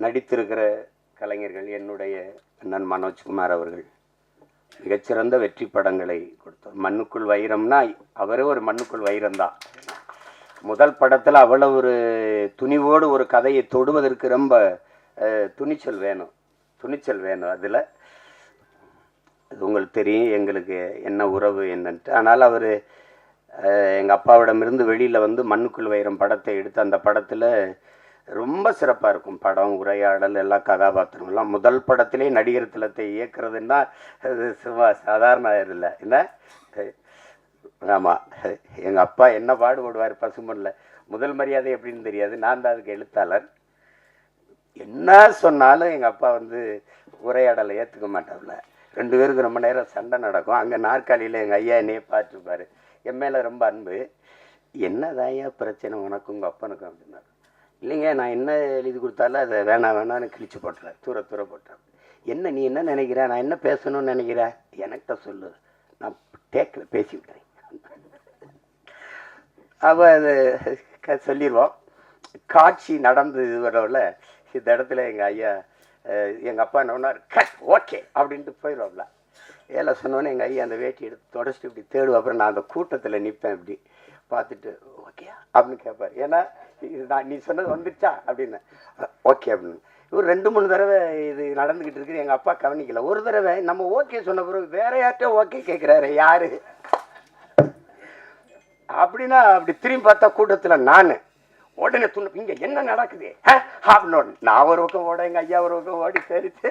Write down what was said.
நடித்திருக்கிற கலைஞர்கள் என்னுடைய அண்ணன் மனோஜ்குமார் அவர்கள் மிகச்சிறந்த வெற்றி படங்களை கொடுத்தார். மண்ணுக்குள் வைரம்னா அவரே ஒரு மண்ணுக்குள் வைரம்தான். முதல் படத்தில் அவ்வளவு ஒரு துணிவோடு ஒரு கதையை தொடுவதற்கு ரொம்ப துணிச்சல் வேணும். அதில் அது உங்களுக்கு தெரியும் எங்களுக்கு என்ன உறவு என்னன்ட்டு. ஆனால் அவர் எங்கள் அப்பாவிடமிருந்து வெளியில் வந்து மண்ணுக்குள் வைரம் படத்தை எடுத்து அந்த படத்தில் ரொம்ப சிறப்பாக இருக்கும். படம், உரையாடல், எல்லா கதாபாத்திரங்கள்லாம் முதல் படத்திலே நடிகர் திலத்தை இயக்குறதுன்னா அது சும்மா சாதாரண இல்லை என்ன. ஆமாம், எங்கள் அப்பா என்ன பாடுபடுவார் பசுமனில். முதல் மரியாதை எப்படின்னு தெரியாது, நான் தான் அதுக்கு எழுத்தாளர். என்ன சொன்னாலும் எங்கள் அப்பா வந்து உரையாடலை ஏற்றுக்க மாட்டாப்ல. 2 பேருக்கு ரொம்ப நேரம் சண்டை நடக்கும். அங்கே நாற்காலியில் எங்கள் ஐயா என்னையே பார்த்துருப்பார். என் மேலே ரொம்ப அன்பு. என்னதாயா பிரச்சனை உனக்கும் உங்கள் அப்பனுக்கும் அப்படின்னாரு. இல்லைங்க, நான் என்ன எழுதி கொடுத்தாலும் அதை வேணான்னு கிழிச்சு போட்டுறேன், தூர போட்டுறேன். என்ன நீ என்ன நினைக்கிற, நான் என்ன பேசணும்னு நினைக்கிறேன், எனக்கிட்ட சொல்லு, நான் டேக்கில் பேசி விட்டேன். அப்போ அது சொல்லிடுவோம். காட்சி நடந்து வரவில் இந்த இடத்துல எங்கள் ஐயா எங்கள் அப்பா என்ன பண்ணார், கட் ஓகே அப்படின்ட்டு போயிடுவாப்ல. ஏழை சொன்னோன்னே எங்கள் ஐயா அந்த வேட்டி எடுத்து தொடச்சிட்டு இப்படி தேடுவோம். அப்புறம் நான் அந்த கூட்டத்தில் நிற்பேன், இப்படி பார்த்துட்டு ஓகே அப்படின்னு கேட்பார். ஏன்னா இது நான் நீ சொன்னது வந்துச்சா அப்படின்னு. ஓகே அப்படின்னு. இவர் 2-3 தடவை இது நடந்துக்கிட்டு இருக்குது. எங்கள் அப்பா கவனிக்கல. ஒரு தடவை நம்ம ஓகே சொன்ன பிறகு வேற யார்கிட்ட ஓகே கேட்குறாரு, யாரு அப்படின்னா அப்படி திரும்பி பார்த்தா கூட்டத்தில் நான் உடனே இங்கே என்ன நடக்குது அப்படின்னு. நான் ஒரு பக்கம் ஓட, எங்கள் ஐயா ஒரு பக்கம் ஓடி தெரிச்சு